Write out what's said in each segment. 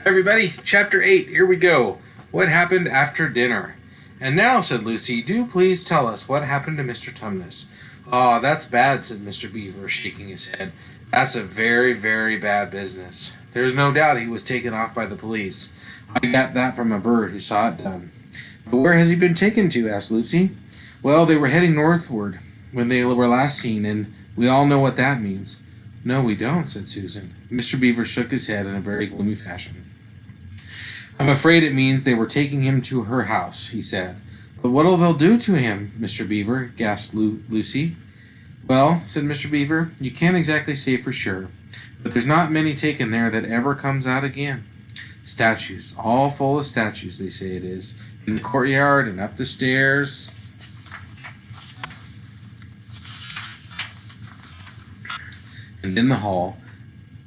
Everybody, Chapter 8, here we go. What happened after dinner? And now, said Lucy, do please tell us what happened to Mr. Tumnus. Oh, that's bad, said Mr. Beaver, shaking his head. That's a very, very bad business. There's no doubt he was taken off by the police. I got that from a bird who saw it done. But where has he been taken to? Asked Lucy. Well, they were heading northward when they were last seen, and we all know what that means. No, we don't, said Susan. Mr. Beaver shook his head in a very gloomy fashion. I'm afraid it means they were taking him to her house, he said. But what'll they do to him, Mr. Beaver? Gasped Lucy. Well, said Mr. Beaver, you can't exactly say for sure, but there's not many taken there that ever comes out again. Statues, all full of statues, they say it is, in the courtyard and up the stairs. And in the hall,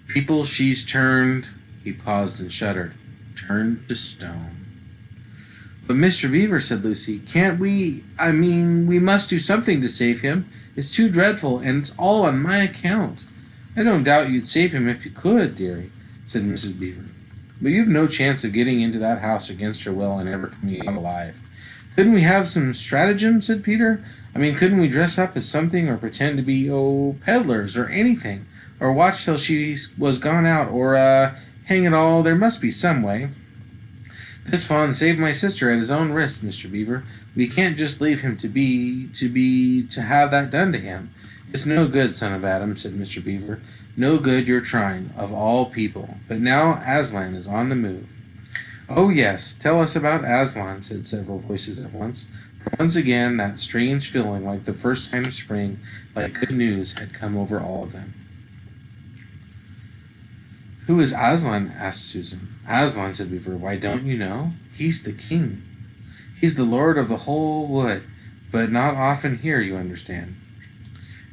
people she's turned, he paused and shuddered, turned to stone. But Mr. Beaver, said Lucy, can't we, we must do something to save him. It's too dreadful, and it's all on my account. I don't doubt you'd save him if you could, dearie, said Mrs. Beaver. But you've no chance of getting into that house against your will and ever coming out alive. Couldn't we have some stratagem, said Peter? Couldn't we dress up as something or pretend to be, peddlers or anything? Or watch till she was gone out, or, hang it all, there must be some way. This fawn saved my sister at his own risk, Mr. Beaver. We can't just leave him to have that done to him. It's no good, son of Adam, said Mr. Beaver. No good you're trying, of all people. But now Aslan is on the move. Oh, yes, tell us about Aslan, said several voices at once. For once again, that strange feeling, like the first sign of spring, like good news, had come over all of them. Who is Aslan? Asked Susan. Aslan, said Beaver. Why, don't you know? He's the king. He's the lord of the whole wood, but not often here, you understand.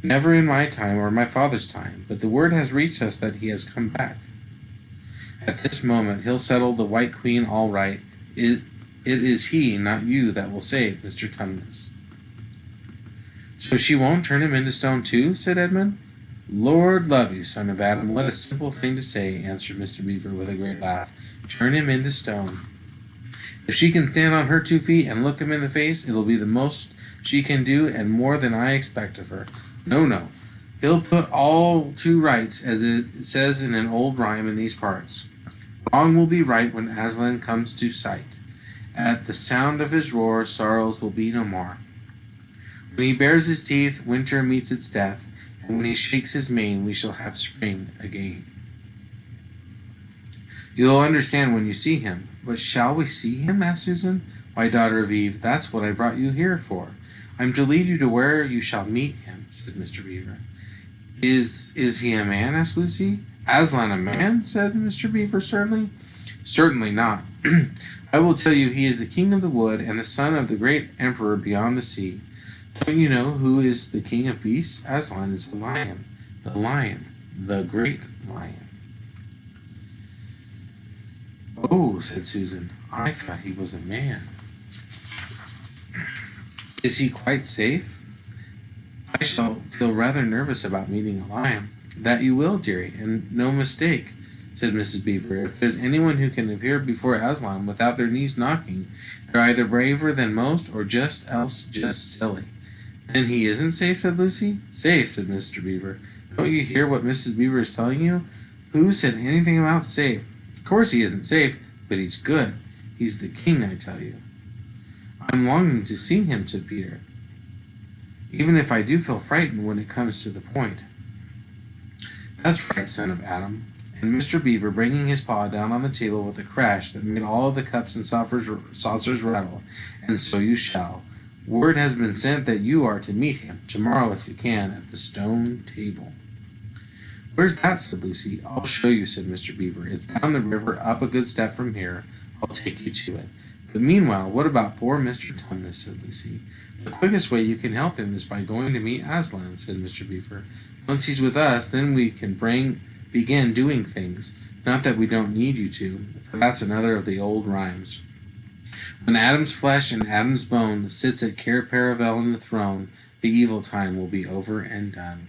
Never in my time or my father's time, but the word has reached us that he has come back. At this moment he'll settle the White Queen all right. It is he, not you, that will save Mr. Tumnus. So she won't turn him into stone too? Said Edmund. Lord love you, son of Adam, what a simple thing to say, answered Mr. Beaver with a great laugh. Turn him into stone. If she can stand on her 2 feet and look him in the face, it'll be the most she can do and more than I expect of her. No. He'll put all to rights, as it says in an old rhyme in these parts. Wrong will be right when Aslan comes to sight. At the sound of his roar, sorrows will be no more. When he bares his teeth, winter meets its death, and when he shakes his mane, we shall have spring again. You'll understand when you see him. But shall we see him? Asked Susan. Why, daughter of Eve, that's what I brought you here for. I'm to lead you to where you shall meet him, said Mr. Beaver. Is he a man? Asked Lucy. Aslan a man? Said Mr. Beaver sternly. Certainly not. I will tell you he is the king of the wood and the son of the great emperor beyond the sea. Don't you know who is the king of beasts? Aslan is the lion, the great lion. Oh, said Susan, I thought he was a man. Is he quite safe? I shall feel rather nervous about meeting a lion. That you will, dearie, and no mistake, said Mrs. Beaver. If there's anyone who can appear before Aslan without their knees knocking, they're either braver than most or just silly. Then he isn't safe, said Lucy. Safe, said Mr. Beaver. Don't you hear what Mrs. Beaver is telling you? Who said anything about safe? Of course he isn't safe, but he's good. He's the king, I tell you. I'm longing to see him, said Peter, even if I do feel frightened when it comes to the point. That's right, son of Adam. And Mr. Beaver, bringing his paw down on the table with a crash that made all of the cups and saucers rattle, and so you shall. Word has been sent that you are to meet him, tomorrow if you can, at the stone table. Where's that? Said Lucy. I'll show you, said Mr. Beaver. It's down the river, up a good step from here. I'll take you to it. But meanwhile, what about poor Mr. Tumnus? Said Lucy. The quickest way you can help him is by going to meet Aslan, said Mr. Beaver. Once he's with us, then we can begin doing things. Not that we don't need you to, for that's another of the old rhymes. When Adam's flesh and Adam's bone sits at Cair Paravel in the throne, the evil time will be over and done.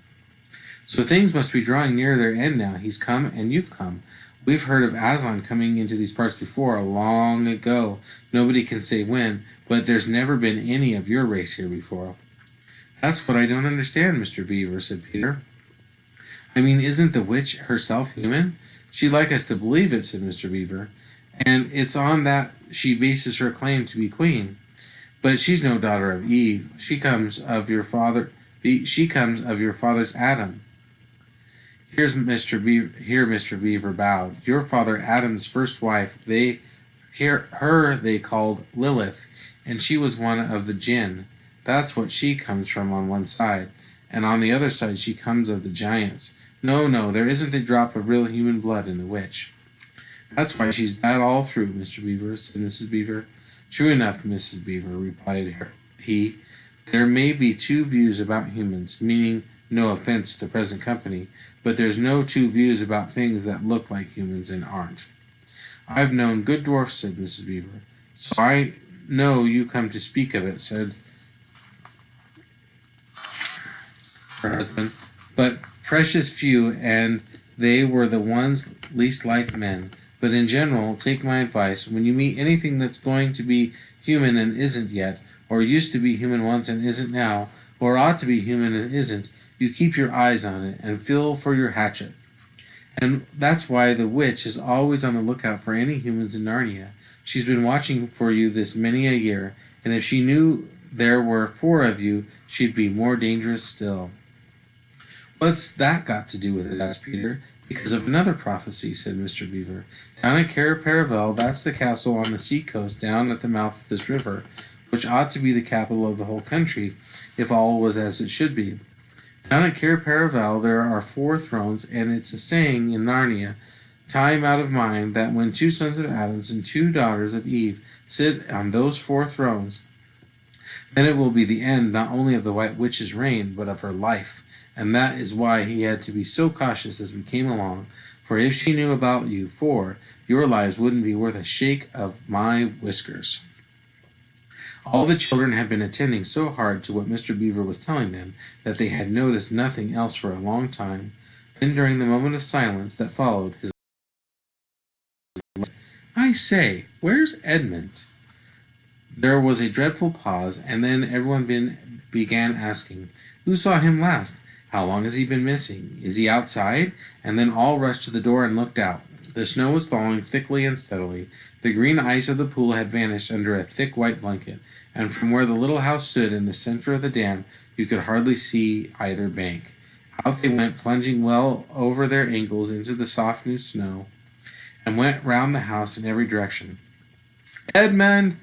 So things must be drawing near their end now. He's come and you've come. We've heard of Aslan coming into these parts before, long ago. Nobody can say when, but there's never been any of your race here before." "That's what I don't understand, Mr. Beaver," said Peter. "I mean, isn't the witch herself human?" "She'd like us to believe it," said Mr. Beaver, "and it's on that she bases her claim to be queen. But she's no daughter of Eve. She comes of your father's Adam." Here Mr. Beaver bowed. "Your father Adam's first wife, they called Lilith, and she was one of the jinn. That's what she comes from on one side, and on the other side she comes of the giants. No, there isn't a drop of real human blood in the witch." "That's why she's bad all through, Mr. Beaver," said Mrs. Beaver. "True enough, Mrs. Beaver," replied he. "There may be two views about humans, meaning no offense to present company, but there's no two views about things that look like humans and aren't." "I've known good dwarfs," said Mrs. Beaver. "So I know you come to speak of it," said her husband, "but precious few, and they were the ones least like men. But in general, take my advice, when you meet anything that's going to be human and isn't yet, or used to be human once and isn't now, or ought to be human and isn't, you keep your eyes on it, and feel for your hatchet. And that's why the witch is always on the lookout for any humans in Narnia. She's been watching for you this many a year, and if she knew there were 4 of you, she'd be more dangerous still." "What's that got to do with it?" asked Peter. "Because of another prophecy," said Mr. Beaver. "Down at Paravel, that's the castle on the sea coast down at the mouth of this river, which ought to be the capital of the whole country, if all was as it should be. Down at Paravel there are 4 thrones, and it's a saying in Narnia, time out of mind, that when 2 sons of Adam and 2 daughters of Eve sit on those 4 thrones, then it will be the end not only of the White Witch's reign, but of her life. And that is why he had to be so cautious as we came along, for if she knew about you 4, your lives wouldn't be worth a shake of my whiskers." All the children had been attending so hard to what Mr. Beaver was telling them that they had noticed nothing else for a long time. Then, during the moment of silence that followed his "I say, where's Edmund?" There was a dreadful pause, and then everyone began asking, "Who saw him last? How long has he been missing? Is he outside?" And then all rushed to the door and looked out. The snow was falling thickly and steadily. The green ice of the pool had vanished under a thick white blanket, and from where the little house stood in the center of the dam, you could hardly see either bank. Out they went, plunging well over their ankles into the soft new snow, and went round the house in every direction. "Edmund!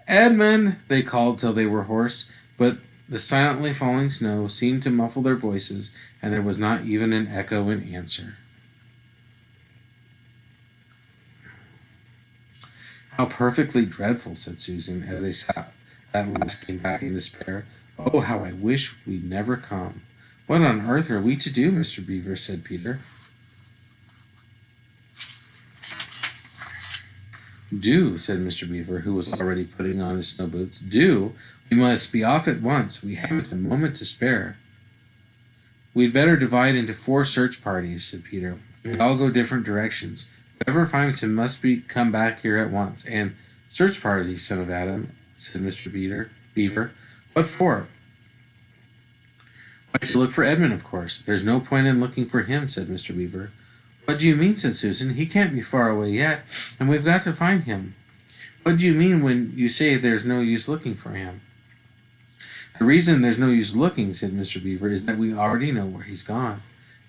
Edmund!" they called till they were hoarse, but the silently falling snow seemed to muffle their voices, and there was not even an echo in answer. "How perfectly dreadful," said Susan, as they sat at last came back in despair. "Oh, how I wish we'd never come." "What on earth are we to do, Mr. Beaver?" said Peter. "Do," said Mr. Beaver, who was already putting on his snow boots. "Do? We must be off at once. We haven't a moment to spare." "We'd better divide into 4 search parties," said Peter. "We all go different directions. Whoever finds him must come back here at once. And search party, son of Adam," said Mr. Beaver. "What for?" "Why, to look for Edmund, of course. There's no point in looking for him," said Mr. Beaver. "What do you mean?" said Susan. "He can't be far away yet, and we've got to find him." "What do you mean when you say there's no use looking for him?" "The reason there's no use looking," said Mr. Beaver, "is that we already know where he's gone."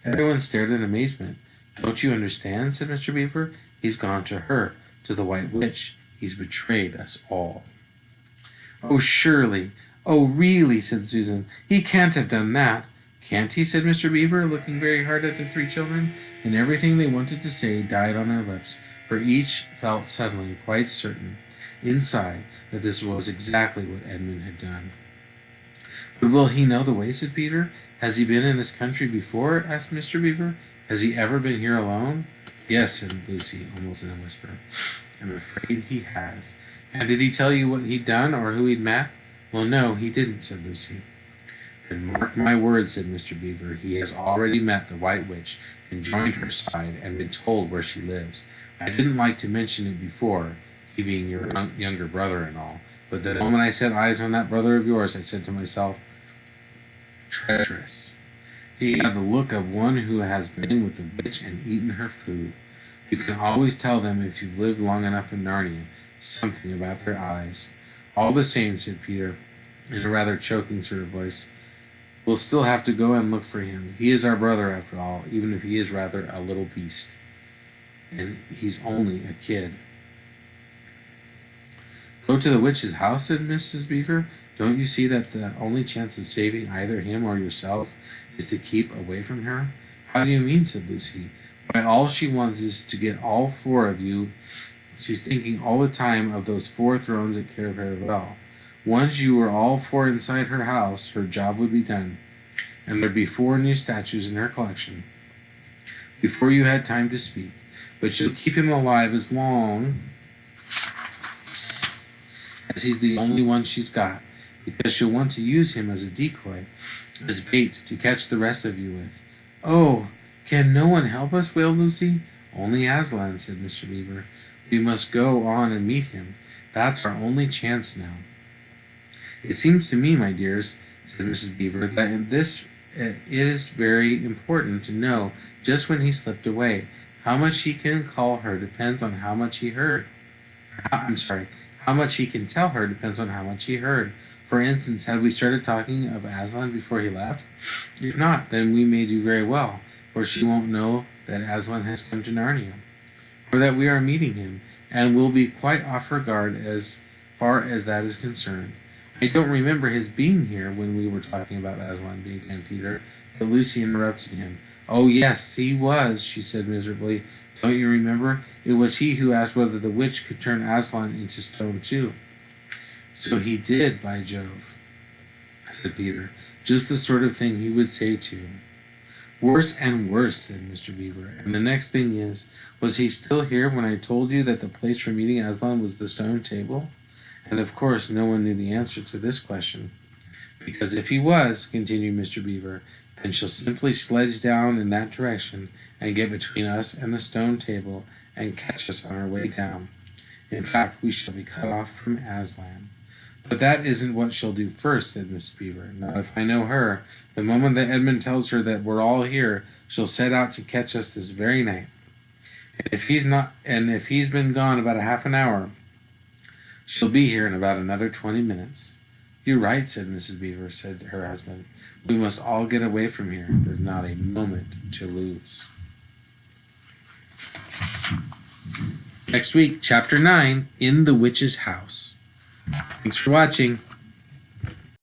Everyone stared in amazement. "Don't you understand?" said Mr. Beaver. "He's gone to her, to the White Witch. He's betrayed us all." "Oh, surely! Oh, really!" said Susan. "He can't have done that." "Can't he?" said Mr. Beaver, looking very hard at the 3 children, and everything they wanted to say died on their lips, for each felt suddenly quite certain, inside, that this was exactly what Edmund had done. "But will he know the way?" said Peter. "Has he been in this country before?" asked Mr. Beaver. "Has he ever been here alone?" "Yes," said Lucy, almost in a whisper. "I'm afraid he has." "And did he tell you what he'd done, or who he'd met?" "Well, no, he didn't," said Lucy. "Then mark my words," said Mr. Beaver. "He has already met the White Witch, and joined her side and been told where she lives. I didn't like to mention it before, he being your younger brother and all, but the moment I set eyes on that brother of yours, I said to myself, treacherous. He had the look of one who has been with the witch and eaten her food. You can always tell them if you've lived long enough in Narnia, something about their eyes. All the same, said Peter, in a rather choking sort of voice, we'll still have to go and look for him. He is our brother after all, even if he is rather a little beast. And he's only a kid. Go to the witch's house, said Mrs. Beaver. Don't you see that the only chance of saving either him or yourself is to keep away from her? How do you mean, said Lucy. Why, all she wants is to get all four of you. She's thinking all the time of those 4 thrones at Caravel. Once you were all 4 inside her house, her job would be done, and there'd be 4 new statues in her collection before you had time to speak. But she'll keep him alive as long as he's the only one she's got, because she'll want to use him as a decoy, as bait to catch the rest of you with. Oh, can no one help us? Wailed Lucy. Only Aslan, said Mr. Beaver. We must go on and meet him. That's our only chance now. It seems to me, my dears, said Mrs. Beaver, that in this it is very important to know just when he slipped away. How much he can call her depends on how much he heard. How much he can tell her depends on how much he heard. For instance, had we started talking of Aslan before he left? If not, then we may do very well, for she won't know that Aslan has come to Narnia, or that we are meeting him, and will be quite off her guard as far as that is concerned. I don't remember his being here when we were talking about Aslan, began Peter, but Lucy interrupted him. Oh, yes, he was, she said miserably. Don't you remember? It was he who asked whether the witch could turn Aslan into stone too. So he did, by Jove, said Peter. Just the sort of thing he would say to him. Worse and worse, said Mr. Beaver. And the next thing is, was he still here when I told you that the place for meeting Aslan was the stone table? And of course no one knew the answer to this question. Because if he was, continued Mr. Beaver, then she'll simply sledge down in that direction and get between us and the stone table and catch us on our way down. In fact, we shall be cut off from Aslan. But that isn't what she'll do first, said Mrs. Beaver. Not if I know her. The moment that Edmund tells her that we're all here, she'll set out to catch us this very night. And if he's been gone about a half an hour, she'll be here in about another 20 minutes. You're right, said Mrs. Beaver, said her husband. We must all get away from here. There's not a moment to lose. Next week, Chapter 9, In the Witch's House. Thanks for watching.